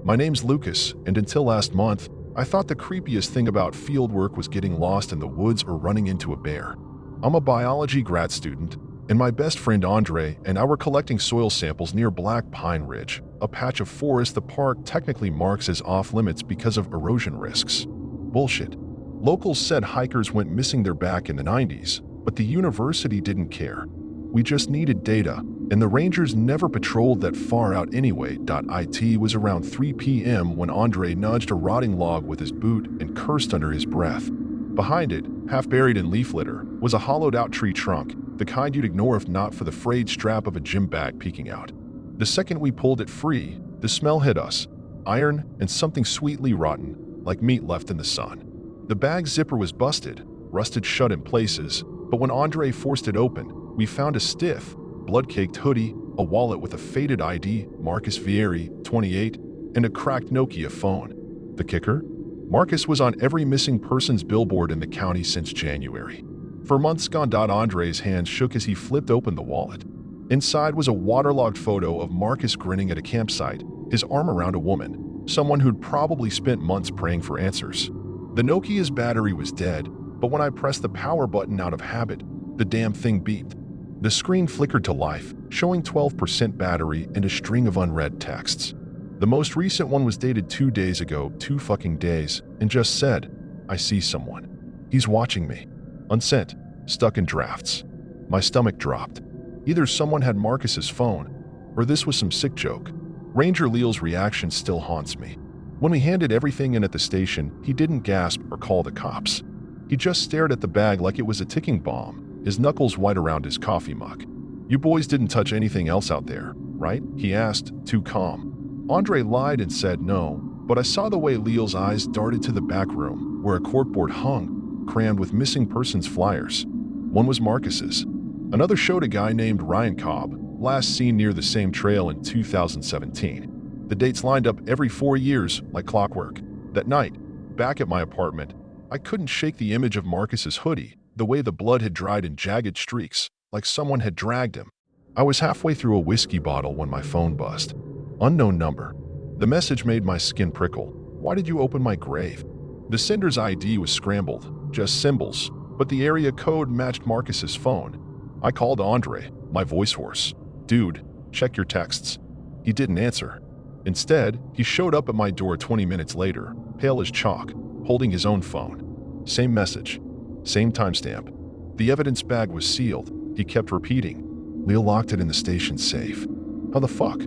My name's Lucas, and until last month, I thought the creepiest thing about fieldwork was getting lost in the woods or running into a bear. I'm a biology grad student, and my best friend Andre and I were collecting soil samples near Black Pine Ridge, a patch of forest the park technically marks as off-limits because of erosion risks. Bullshit. Locals said hikers went missing their back in the 90s, but the university didn't care. We just needed data, and the rangers never patrolled that far out anyway. It was around 3 p.m. when Andre nudged a rotting log with his boot and cursed under his breath. Behind it, half buried in leaf litter, was a hollowed-out tree trunk, the kind you'd ignore if not for the frayed strap of a gym bag peeking out. The second we pulled it free, the smell hit us. Iron and something sweetly rotten, like meat left in the sun. The bag's zipper was busted, rusted shut in places, but when Andre forced it open, we found a stiff, blood-caked hoodie, a wallet with a faded ID, Marcus Vieri, 28, and a cracked Nokia phone. The kicker? Marcus was on every missing persons billboard in the county since January. For months gone, Andre's hands shook as he flipped open the wallet. Inside was a waterlogged photo of Marcus grinning at a campsite, his arm around a woman, someone who'd probably spent months praying for answers. The Nokia's battery was dead, but when I pressed the power button out of habit, the damn thing beeped. The screen flickered to life, showing 12% battery and a string of unread texts. The most recent one was dated 2 days ago, 2 fucking days, and just said, "I see someone. He's watching me." Unsent, stuck in drafts. My stomach dropped. Either someone had Marcus's phone, or this was some sick joke. Ranger Leal's reaction still haunts me. When we handed everything in at the station, he didn't gasp or call the cops. He just stared at the bag like it was a ticking bomb, his knuckles white around his coffee mug. "You boys didn't touch anything else out there, right?" he asked, too calm. Andre lied and said no, but I saw the way Leal's eyes darted to the back room, where a corkboard hung, crammed with missing persons flyers. One was Marcus's. Another showed a guy named Ryan Cobb, last seen near the same trail in 2017. The dates lined up every 4 years, like clockwork. That night, back at my apartment, I couldn't shake the image of Marcus's hoodie, the way the blood had dried in jagged streaks, like someone had dragged him. I was halfway through a whiskey bottle when my phone buzzed. Unknown number. The message made my skin prickle. "Why did you open my grave?" The sender's ID was scrambled, just symbols, but the area code matched Marcus's phone. I called Andre, my voice hoarse. "Dude, check your texts." He didn't answer. Instead, he showed up at my door 20 minutes later, pale as chalk, holding his own phone. Same message. Same timestamp. The evidence bag was sealed. He kept repeating. Leal locked it in the station safe. How the fuck?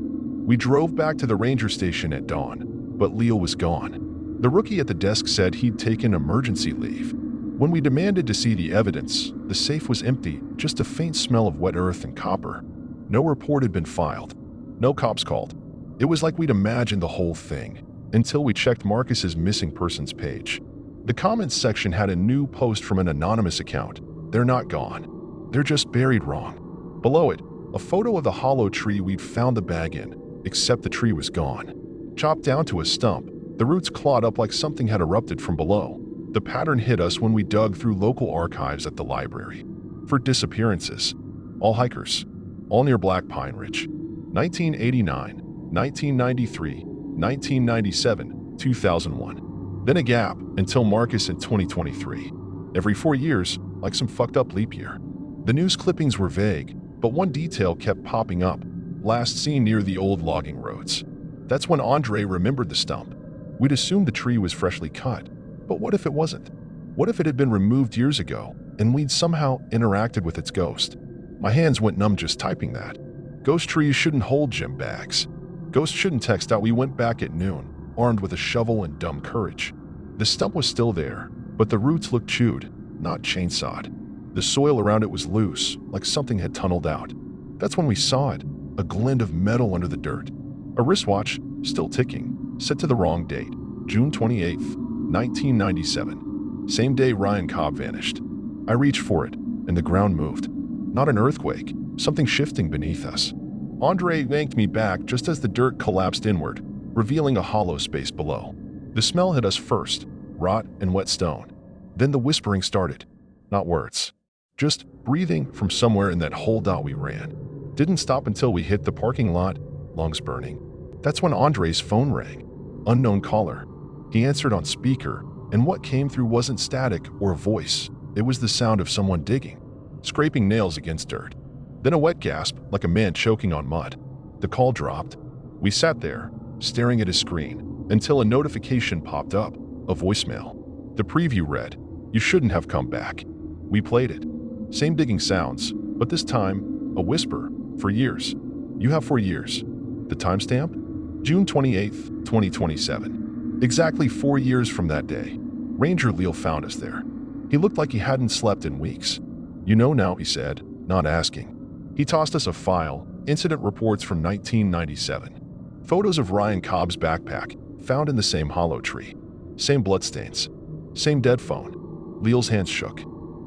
We drove back to the ranger station at dawn, but Leal was gone. The rookie at the desk said he'd taken emergency leave. When we demanded to see the evidence, the safe was empty, just a faint smell of wet earth and copper. No report had been filed. No cops called. It was like we'd imagined the whole thing, until we checked Marcus's missing persons page. The comments section had a new post from an anonymous account. "They're not gone. They're just buried wrong." Below it, a photo of the hollow tree we'd found the bag in, except the tree was gone. Chopped down to a stump, the roots clawed up like something had erupted from below. The pattern hit us when we dug through local archives at the library. For disappearances. All hikers. All near Black Pine Ridge. 1989, 1993, 1997, 2001. Then a gap until Marcus in 2023. Every 4 years, like some fucked up leap year. The news clippings were vague, but one detail kept popping up. Last seen near the old logging roads. That's when Andre remembered the stump. We'd assumed the tree was freshly cut. But what if it wasn't? What if it had been removed years ago, and we'd somehow interacted with its ghost? My hands went numb just typing that. Ghost trees shouldn't hold gym bags. Ghosts shouldn't text out. We went back at noon, armed with a shovel and dumb courage. The stump was still there, but the roots looked chewed, not chainsawed. The soil around it was loose, like something had tunneled out. That's when we saw it, a glint of metal under the dirt. A wristwatch, still ticking, set to the wrong date, June 28th, 1997. Same day Ryan Cobb vanished. I reached for it, and the ground moved. Not an earthquake, something shifting beneath us. Andre yanked me back just as the dirt collapsed inward, revealing a hollow space below. The smell hit us first, rot and wet stone. Then the whispering started. Not words. Just breathing from somewhere in that hole. We ran. Didn't stop until we hit the parking lot, lungs burning. That's when Andre's phone rang. Unknown caller. He answered on speaker, and what came through wasn't static or a voice. It was the sound of someone digging, scraping nails against dirt. Then a wet gasp, like a man choking on mud. The call dropped. We sat there, staring at his screen, until a notification popped up, a voicemail. The preview read, "You shouldn't have come back." We played it. Same digging sounds, but this time, a whisper, "For years. You have 4 years." The timestamp? June 28th, 2027. Exactly 4 years from that day. Ranger Leal found us there. He looked like he hadn't slept in weeks. "You know now," he said, not asking. He tossed us a file, incident reports from 1997. Photos of Ryan Cobb's backpack, found in the same hollow tree. Same bloodstains. Same dead phone. Leal's hands shook.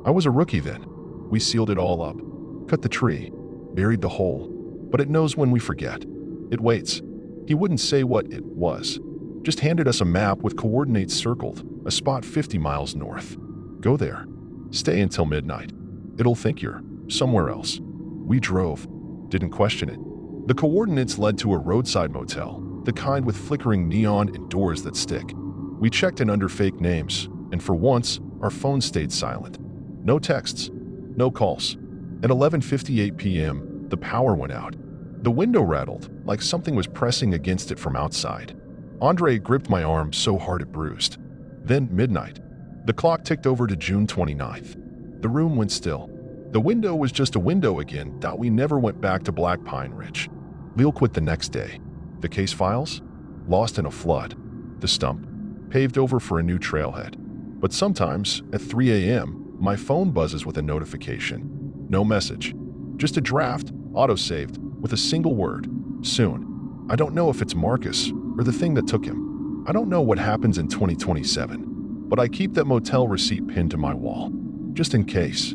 I was a rookie then. We sealed it all up. Cut the tree. Buried the hole. But it knows when we forget. It waits. He wouldn't say what it was. Just handed us a map with coordinates circled, a spot 50 miles north. Go there. Stay until midnight. It'll think you're somewhere else. We drove. Didn't question it. The coordinates led to a roadside motel, the kind with flickering neon and doors that stick. We checked in under fake names, and for once, our phone stayed silent. No texts. No calls. At 11:58 p.m., the power went out. The window rattled, like something was pressing against it from outside. Andre gripped my arm so hard it bruised. Then midnight. The clock ticked over to June 29th. The room went still. The window was just a window again. We never went back to Black Pine Ridge. Leal quit the next day. The case files? Lost in a flood. The stump? Paved over for a new trailhead. But sometimes, at 3 a.m., my phone buzzes with a notification. No message. Just a draft, auto-saved, with a single word. Soon. I don't know if it's Marcus or the thing that took him. I don't know what happens in 2027. But I keep that motel receipt pinned to my wall. Just in case.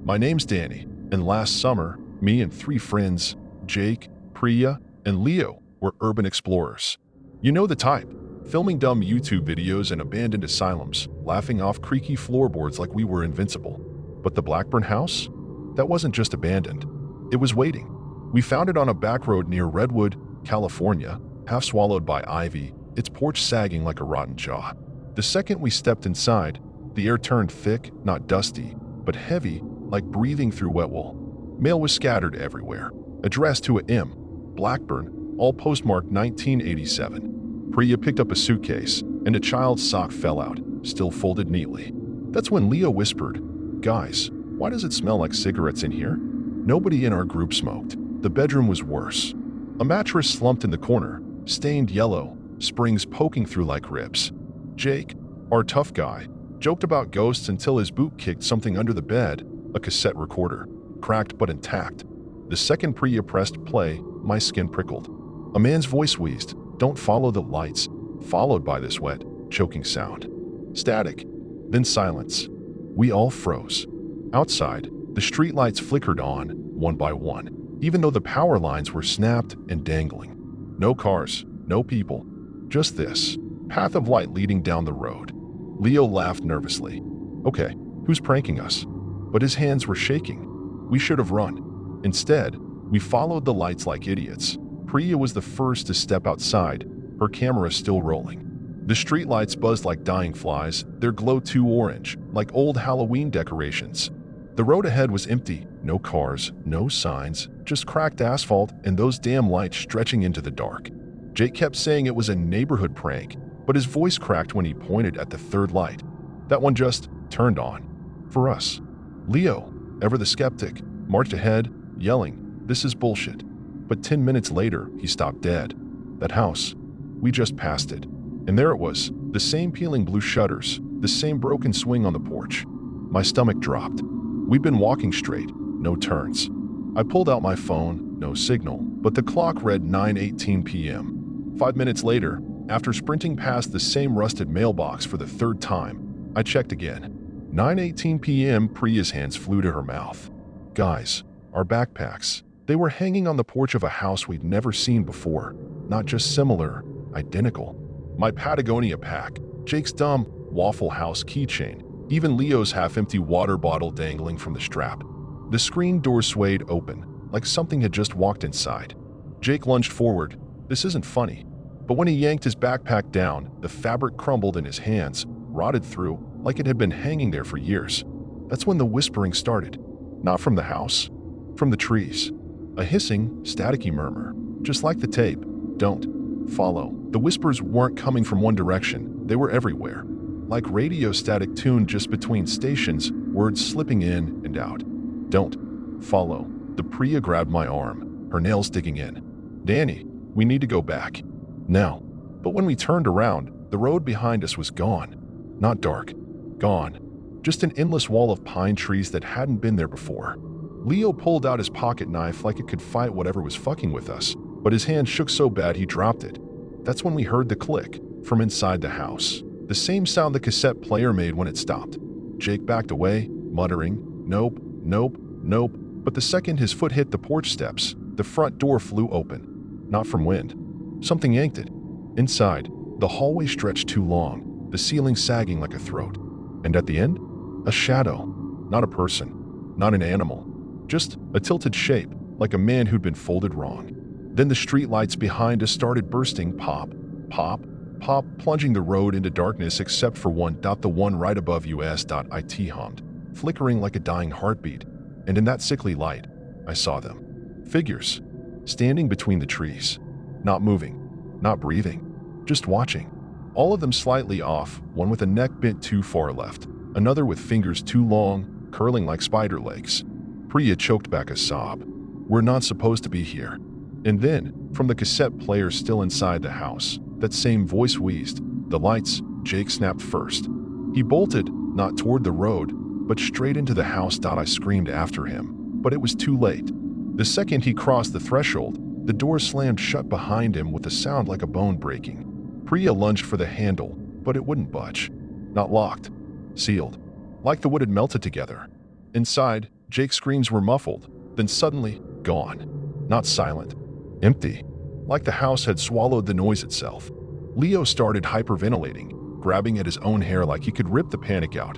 My name's Danny, and last summer, me and 3 friends, Jake, Priya, and Leo, were urban explorers. You know the type. Filming dumb YouTube videos in abandoned asylums, laughing off creaky floorboards like we were invincible. But the Blackburn house? That wasn't just abandoned. It was waiting. We found it on a back road near Redwood, California, half swallowed by ivy, its porch sagging like a rotten jaw. The second we stepped inside, the air turned thick, not dusty, but heavy, like breathing through wet wool. Mail was scattered everywhere, addressed to a M. Blackburn, all postmarked 1987. Priya picked up a suitcase, and a child's sock fell out, still folded neatly. That's when Leo whispered, "Guys, why does it smell like cigarettes in here?" Nobody in our group smoked. The bedroom was worse. A mattress slumped in the corner, stained yellow, springs poking through like ribs. Jake, our tough guy, joked about ghosts until his boot kicked something under the bed, a cassette recorder, cracked but intact. The second Priya pressed play, my skin prickled. A man's voice wheezed, "Don't follow the lights," followed by this wet, choking sound. Static, then silence. We all froze. Outside, the streetlights flickered on, one by one, even though the power lines were snapped and dangling. No cars, no people, just this path of light leading down the road. Leo laughed nervously. Okay, who's pranking us? But his hands were shaking. We should have run. Instead, we followed the lights like idiots. Priya was the first to step outside, her camera still rolling. The streetlights buzzed like dying flies, their glow too orange, like old Halloween decorations. The road ahead was empty, no cars, no signs, just cracked asphalt and those damn lights stretching into the dark. Jake kept saying it was a neighborhood prank, but his voice cracked when he pointed at the third light. That one just turned on. For us. Leo, ever the skeptic, marched ahead, yelling, "This is bullshit." But 10 minutes later, he stopped dead. That house. We just passed it. And there it was, the same peeling blue shutters, the same broken swing on the porch. My stomach dropped. We'd been walking straight, no turns. I pulled out my phone, no signal, but the clock read 9:18 p.m. 5 minutes later, after sprinting past the same rusted mailbox for the third time, I checked again. 9:18 p.m. Priya's hands flew to her mouth. Guys, our backpacks. They were hanging on the porch of a house we'd never seen before. Not just similar, identical. My Patagonia pack, Jake's dumb Waffle House keychain, even Leo's half-empty water bottle dangling from the strap. The screen door swayed open, like something had just walked inside. Jake lunged forward. This isn't funny. But when he yanked his backpack down, the fabric crumbled in his hands, rotted through, like it had been hanging there for years. That's when the whispering started. Not from the house, from the trees. A hissing, staticky murmur, just like the tape. Don't follow. The whispers weren't coming from one direction, they were everywhere. Like radio static tuned just between stations, words slipping in and out. Don't follow. The Priya grabbed my arm, her nails digging in. Danny, we need to go back. Now. But when we turned around, the road behind us was gone. Not dark. Gone. Just an endless wall of pine trees that hadn't been there before. Leo pulled out his pocket knife like it could fight whatever was fucking with us, but his hand shook so bad he dropped it. That's when we heard the click from inside the house. The same sound the cassette player made when it stopped. Jake backed away, muttering, "Nope, nope, nope." But the second his foot hit the porch steps, the front door flew open. Not from wind. Something yanked it. Inside, the hallway stretched too long, the ceiling sagging like a throat. And at the end, a shadow. Not a person. Not an animal. Just a tilted shape, like a man who'd been folded wrong. Then the streetlights behind us started bursting, pop, pop, pop, plunging the road into darkness except for one. The one right above us.it hummed, flickering like a dying heartbeat. And in that sickly light, I saw them. Figures, standing between the trees. Not moving, not breathing, just watching. All of them slightly off, one with a neck bent too far left, another with fingers too long, curling like spider legs. Priya choked back a sob. We're not supposed to be here. And then, from the cassette player still inside the house, that same voice wheezed. The lights, Jake snapped first. He bolted, not toward the road, but straight into the house. I screamed after him, but it was too late. The second he crossed the threshold, the door slammed shut behind him with a sound like a bone breaking. Priya lunged for the handle, but it wouldn't budge. Not locked. Sealed. Like the wood had melted together. Inside, Jake's screams were muffled, then suddenly gone. Not silent. Empty. Like the house had swallowed the noise itself. Leo started hyperventilating, grabbing at his own hair like he could rip the panic out.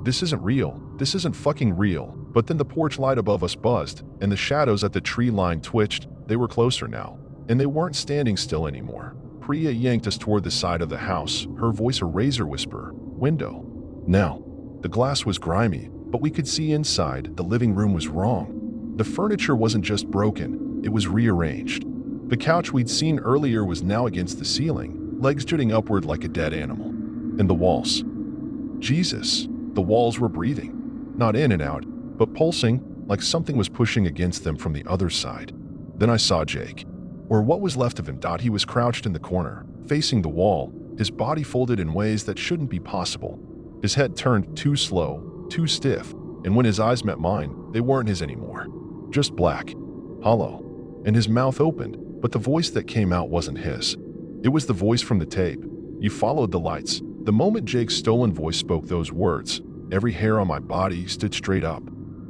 This isn't real. This isn't fucking real. But then the porch light above us buzzed, and the shadows at the tree line twitched. They were closer now, and they weren't standing still anymore. Priya yanked us toward the side of the house, her voice a razor whisper. Window. Now. The glass was grimy, but we could see inside. The living room was wrong. The furniture wasn't just broken, it was rearranged. The couch we'd seen earlier was now against the ceiling, legs jutting upward like a dead animal. And the walls. Jesus. The walls were breathing. Not in and out, but pulsing, like something was pushing against them from the other side. Then I saw Jake. Or what was left of him. He was crouched in the corner, facing the wall, his body folded in ways that shouldn't be possible. His head turned too slow, too stiff, and when his eyes met mine, they weren't his anymore. Just black. Hollow. And his mouth opened, but the voice that came out wasn't his. It was the voice from the tape. You followed the lights. The moment Jake's stolen voice spoke those words, every hair on my body stood straight up.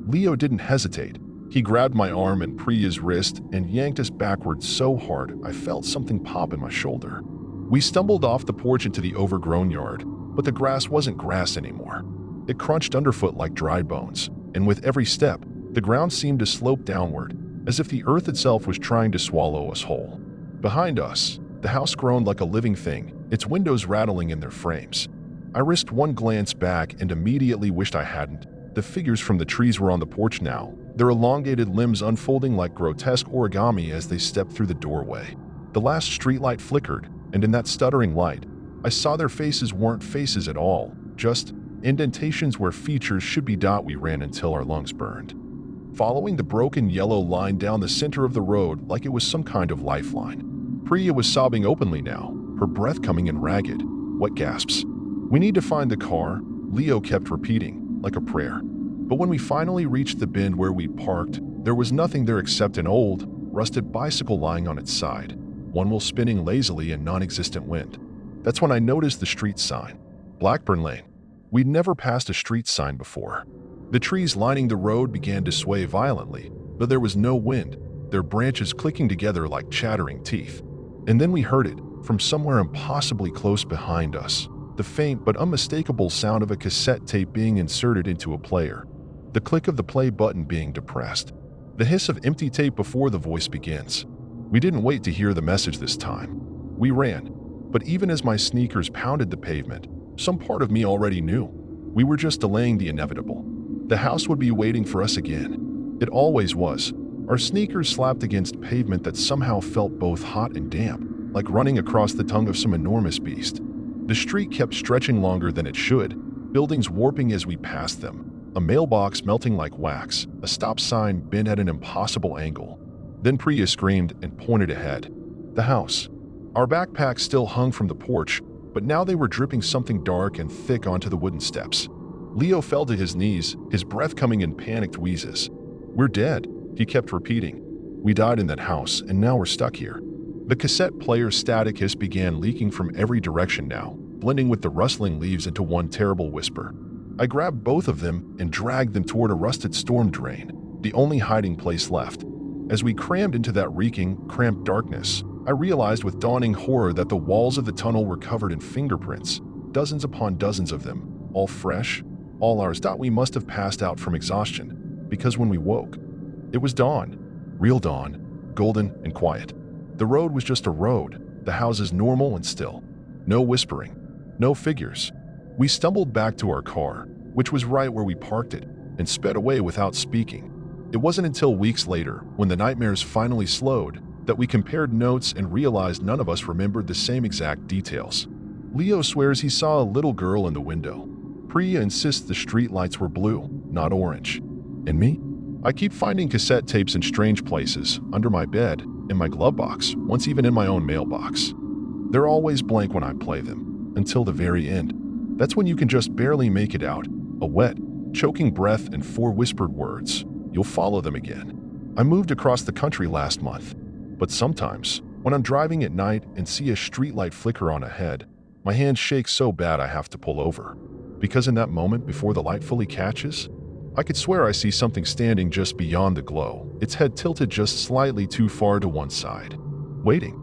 Leo didn't hesitate. He grabbed my arm and Priya's wrist and yanked us backwards so hard I felt something pop in my shoulder. We stumbled off the porch into the overgrown yard, but the grass wasn't grass anymore. It crunched underfoot like dried bones, and with every step, the ground seemed to slope downward, as if the earth itself was trying to swallow us whole. Behind us, the house groaned like a living thing, its windows rattling in their frames. I risked one glance back and immediately wished I hadn't. The figures from the trees were on the porch now, their elongated limbs unfolding like grotesque origami as they stepped through the doorway. The last streetlight flickered, and in that stuttering light, I saw their faces weren't faces at all, just indentations where features should be. We ran until our lungs burned. Following the broken yellow line down the center of the road like it was some kind of lifeline. Priya was sobbing openly now, her breath coming in ragged, wet gasps. We need to find the car, Leo kept repeating, like a prayer. But when we finally reached the bend where we'd parked, there was nothing there except an old, rusted bicycle lying on its side, one wheel spinning lazily in non-existent wind. That's when I noticed the street sign. Blackburn Lane. We'd never passed a street sign before. The trees lining the road began to sway violently, but there was no wind, their branches clicking together like chattering teeth. And then we heard it, from somewhere impossibly close behind us, the faint but unmistakable sound of a cassette tape being inserted into a player. The click of the play button being depressed. The hiss of empty tape before the voice begins. We didn't wait to hear the message this time. We ran. But even as my sneakers pounded the pavement, some part of me already knew. We were just delaying the inevitable. The house would be waiting for us again. It always was. Our sneakers slapped against pavement that somehow felt both hot and damp, like running across the tongue of some enormous beast. The street kept stretching longer than it should, buildings warping as we passed them, a mailbox melting like wax, a stop sign bent at an impossible angle. Then Priya screamed and pointed ahead. The house. Our backpacks still hung from the porch, but now they were dripping something dark and thick onto the wooden steps. Leo fell to his knees, his breath coming in panicked wheezes. "We're dead," he kept repeating. "We died in that house, and now we're stuck here." The cassette player's static hiss began leaking from every direction now, blending with the rustling leaves into one terrible whisper. I grabbed both of them and dragged them toward a rusted storm drain, the only hiding place left. As we crammed into that reeking, cramped darkness, I realized with dawning horror that the walls of the tunnel were covered in fingerprints, dozens upon dozens of them, all fresh, all ours. We must have passed out from exhaustion, because when we woke, it was dawn. Real dawn, golden and quiet. The road was just a road, the houses normal and still. No whispering, no figures. We stumbled back to our car, which was right where we parked it, and sped away without speaking. It wasn't until weeks later, when the nightmares finally slowed, that we compared notes and realized none of us remembered the same exact details. Leo swears he saw a little girl in the window. Priya insists the street lights were blue, not orange. And me? I keep finding cassette tapes in strange places, under my bed, in my glove box, once even in my own mailbox. They're always blank when I play them, until the very end. That's when you can just barely make it out, a wet, choking breath and 4 whispered words. You'll follow them again. I moved across the country last month, but sometimes, when I'm driving at night and see a streetlight flicker on ahead, my hands shake so bad I have to pull over. Because in that moment before the light fully catches, I could swear I see something standing just beyond the glow, its head tilted just slightly too far to one side, waiting.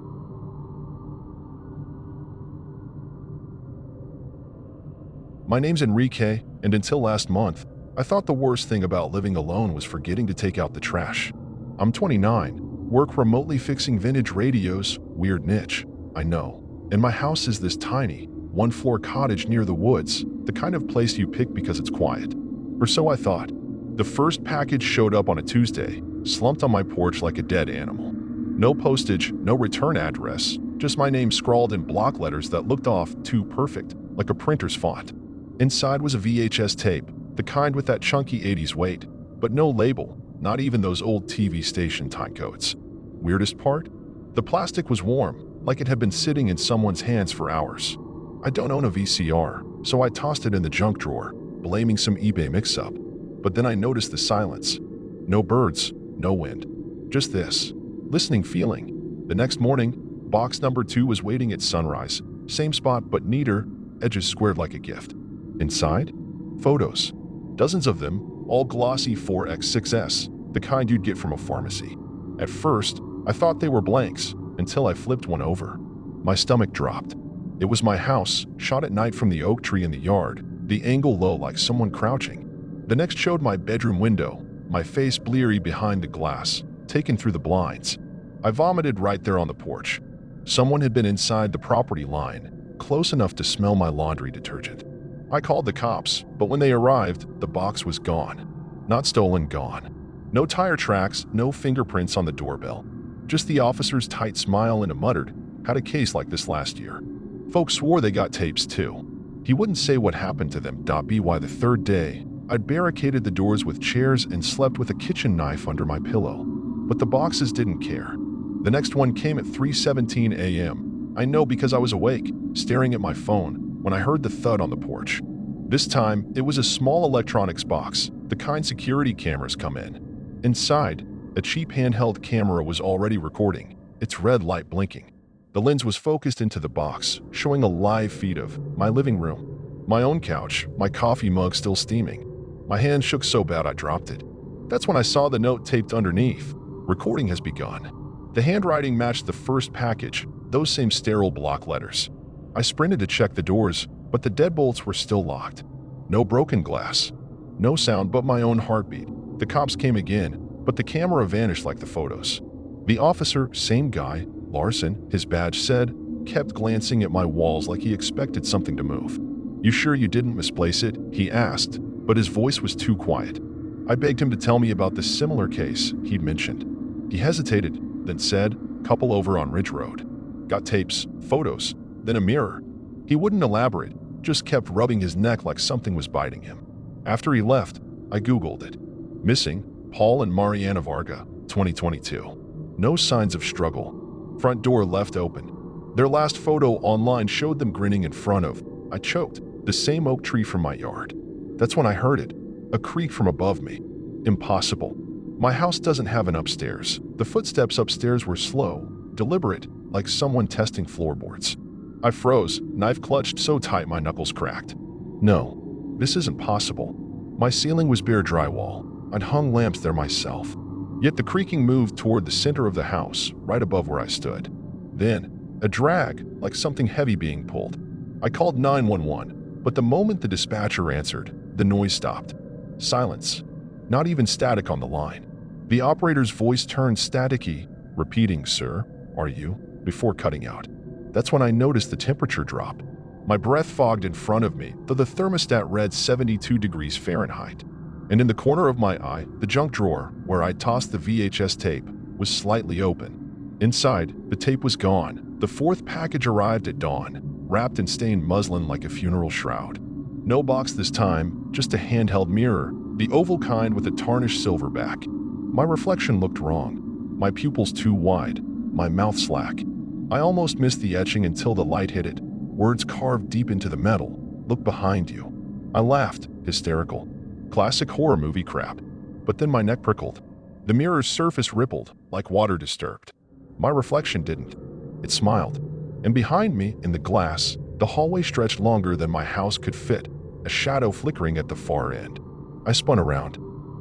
My name's Enrique, and until last month, I thought the worst thing about living alone was forgetting to take out the trash. I'm 29, work remotely fixing vintage radios, weird niche, I know. And my house is this tiny, one-floor cottage near the woods, the kind of place you pick because it's quiet. Or so I thought. The first package showed up on a Tuesday, slumped on my porch like a dead animal. No postage, no return address, just my name scrawled in block letters that looked off too perfect, like a printer's font. Inside was a VHS tape, the kind with that chunky 80s weight, but no label, not even those old TV station timecodes. Weirdest part? The plastic was warm, like it had been sitting in someone's hands for hours. I don't own a VCR, so I tossed it in the junk drawer, blaming some eBay mix-up. But then I noticed the silence. No birds, no wind. Just this listening feeling. The next morning, box number 2 was waiting at sunrise. Same spot but neater, edges squared like a gift. Inside? Photos. Dozens of them, all glossy 4x6s, the kind you'd get from a pharmacy. At first, I thought they were blanks, until I flipped one over. My stomach dropped. It was my house, shot at night from the oak tree in the yard, the angle low like someone crouching. The next showed my bedroom window, my face bleary behind the glass, taken through the blinds. I vomited right there on the porch. Someone had been inside the property line, close enough to smell my laundry detergent. I called the cops, but when they arrived, the box was gone. Not stolen, gone. No tire tracks, no fingerprints on the doorbell. Just the officer's tight smile and a muttered, "Had a case like this last year." Folks swore they got tapes too. He wouldn't say what happened to them. By the third day, I'd barricaded the doors with chairs and slept with a kitchen knife under my pillow. But the boxes didn't care. The next one came at 3:17 a.m. I know because I was awake, staring at my phone, when I heard the thud on the porch. This time, it was a small electronics box, the kind security cameras come in. Inside, a cheap handheld camera was already recording, its red light blinking. The lens was focused into the box, showing a live feed of my living room, my own couch, my coffee mug still steaming. My hand shook so bad I dropped it. That's when I saw the note taped underneath. Recording has begun. The handwriting matched the first package, those same sterile block letters. I sprinted to check the doors, but the deadbolts were still locked. No broken glass. No sound but my own heartbeat. The cops came again, but the camera vanished like the photos. The officer, same guy, Larson, his badge said, kept glancing at my walls like he expected something to move. "You sure you didn't misplace it?" he asked, but his voice was too quiet. I begged him to tell me about this similar case he'd mentioned. He hesitated, then said, "Couple over on Ridge Road. Got tapes, photos, then a mirror." He wouldn't elaborate, just kept rubbing his neck like something was biting him. After he left, I Googled it. Missing, Paul and Mariana Varga, 2022. No signs of struggle. Front door left open. Their last photo online showed them grinning in front of, I choked, the same oak tree from my yard. That's when I heard it, a creak from above me. Impossible. My house doesn't have an upstairs. The footsteps upstairs were slow, deliberate, like someone testing floorboards. I froze, knife clutched so tight my knuckles cracked. No, this isn't possible. My ceiling was bare drywall. I'd hung lamps there myself. Yet the creaking moved toward the center of the house, right above where I stood. Then, a drag, like something heavy being pulled. I called 911, but the moment the dispatcher answered, the noise stopped. Silence. Not even static on the line. The operator's voice turned staticky, repeating, "Sir, are you?" before cutting out. That's when I noticed the temperature drop. My breath fogged in front of me, though the thermostat read 72 degrees Fahrenheit. And in the corner of my eye, the junk drawer, where I tossed the VHS tape, was slightly open. Inside, the tape was gone. The fourth package arrived at dawn, wrapped in stained muslin like a funeral shroud. No box this time, just a handheld mirror, the oval kind with a tarnished silver back. My reflection looked wrong. My pupils too wide, my mouth slack. I almost missed the etching until the light hit it. Words carved deep into the metal. "Look behind you." I laughed, hysterical. Classic horror movie crap. But then my neck prickled. The mirror's surface rippled, like water disturbed. My reflection didn't. It smiled. And behind me, in the glass, the hallway stretched longer than my house could fit, a shadow flickering at the far end. I spun around.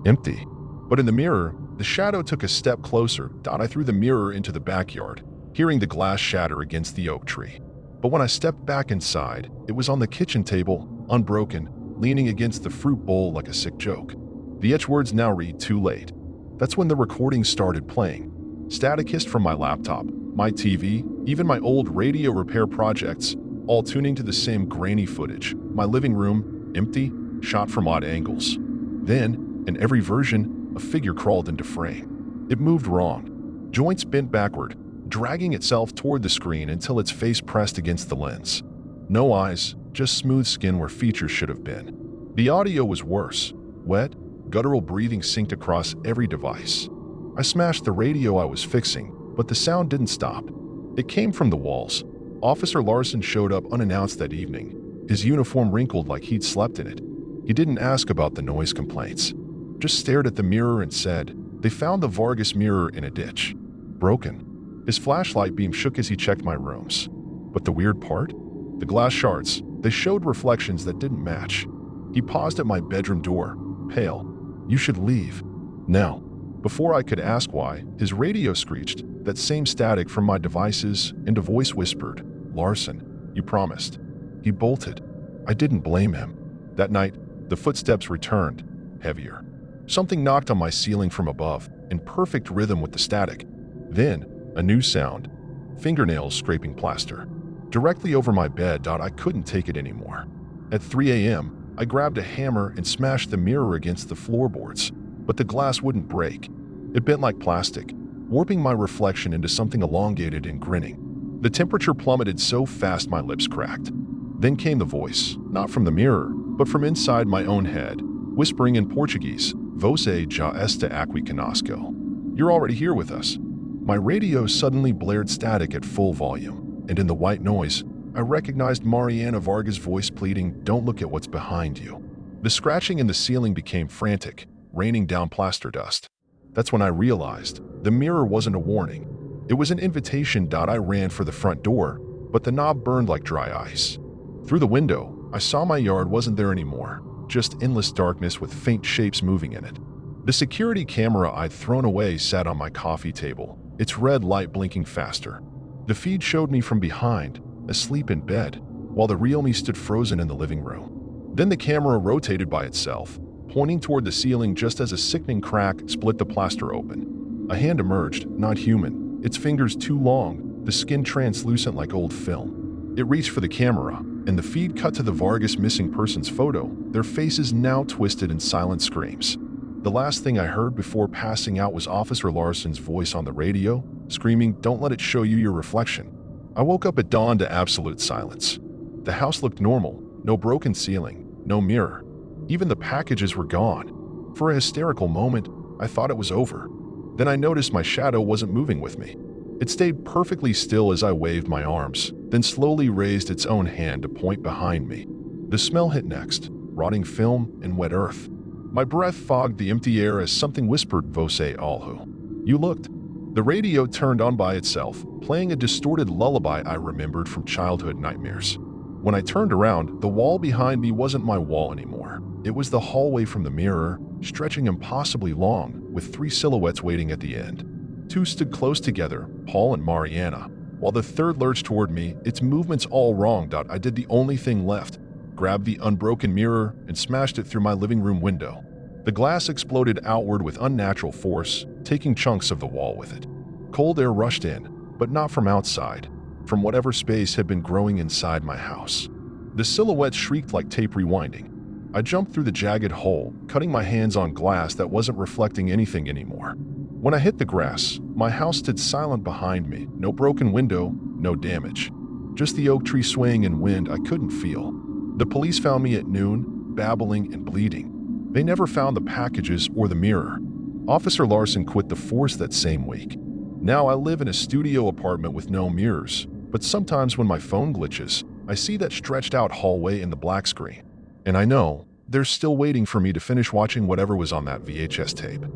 Empty. But in the mirror, the shadow took a step closer. I threw the mirror into the backyard, hearing the glass shatter against the oak tree. But when I stepped back inside, it was on the kitchen table, unbroken, leaning against the fruit bowl like a sick joke. The etched words now read, "Too late." That's when the recording started playing. Static hissed from my laptop, my TV, even my old radio repair projects, all tuning to the same grainy footage. My living room, empty, shot from odd angles. Then, in every version, a figure crawled into frame. It moved wrong. Joints bent backward, dragging itself toward the screen until its face pressed against the lens. No eyes, just smooth skin where features should have been. The audio was worse. Wet, guttural breathing synced across every device. I smashed the radio I was fixing, but the sound didn't stop. It came from the walls. Officer Larson showed up unannounced that evening, his uniform wrinkled like he'd slept in it. He didn't ask about the noise complaints, just stared at the mirror and said, "They found the Vargas mirror in a ditch. Broken." His flashlight beam shook as he checked my rooms. But the weird part? The glass shards, they showed reflections that didn't match. He paused at my bedroom door, pale. "You should leave. Now." Before I could ask why, his radio screeched, that same static from my devices, and a voice whispered, "Larson, you promised." He bolted. I didn't blame him. That night, the footsteps returned, heavier. Something knocked on my ceiling from above, in perfect rhythm with the static. Then, a new sound. Fingernails scraping plaster. Directly over my bed. I couldn't take it anymore. At 3 a.m., I grabbed a hammer and smashed the mirror against the floorboards, but the glass wouldn't break. It bent like plastic, warping my reflection into something elongated and grinning. The temperature plummeted so fast my lips cracked. Then came the voice, not from the mirror, but from inside my own head, whispering in Portuguese, "Você já está aqui conosco." "You're already here with us." My radio suddenly blared static at full volume, and in the white noise, I recognized Mariana Vargas' voice pleading, "Don't look at what's behind you." The scratching in the ceiling became frantic, raining down plaster dust. That's when I realized the mirror wasn't a warning. It was an invitation. I ran for the front door, but the knob burned like dry ice. Through the window, I saw my yard wasn't there anymore, just endless darkness with faint shapes moving in it. The security camera I'd thrown away sat on my coffee table, its red light blinking faster. The feed showed me from behind, asleep in bed, while the real me stood frozen in the living room. Then the camera rotated by itself, pointing toward the ceiling just as a sickening crack split the plaster open. A hand emerged, not human, its fingers too long, the skin translucent like old film. It reached for the camera, and the feed cut to the Vargas missing persons photo, their faces now twisted in silent screams. The last thing I heard before passing out was Officer Larson's voice on the radio, screaming, "Don't let it show you your reflection." I woke up at dawn to absolute silence. The house looked normal, no broken ceiling, no mirror. Even the packages were gone. For a hysterical moment, I thought it was over. Then I noticed my shadow wasn't moving with me. It stayed perfectly still as I waved my arms, then slowly raised its own hand to point behind me. The smell hit next, rotting film and wet earth. My breath fogged the empty air as something whispered, "Vose alhu." You looked. The radio turned on by itself, playing a distorted lullaby I remembered from childhood nightmares. When I turned around, the wall behind me wasn't my wall anymore. It was the hallway from the mirror, stretching impossibly long, with 3 silhouettes waiting at the end. 2 stood close together, Paul and Mariana, while the third lurched toward me, its movements all wrong. I did the only thing left, grabbed the unbroken mirror and smashed it through my living room window. The glass exploded outward with unnatural force, taking chunks of the wall with it. Cold air rushed in, but not from outside, from whatever space had been growing inside my house. The silhouette shrieked like tape rewinding. I jumped through the jagged hole, cutting my hands on glass that wasn't reflecting anything anymore. When I hit the grass, my house stood silent behind me, no broken window, no damage. Just the oak tree swaying in wind I couldn't feel. The police found me at noon, babbling and bleeding. They never found the packages or the mirror. Officer Larson quit the force that same week. Now I live in a studio apartment with no mirrors, but sometimes when my phone glitches, I see that stretched out hallway in the black screen. And I know they're still waiting for me to finish watching whatever was on that VHS tape.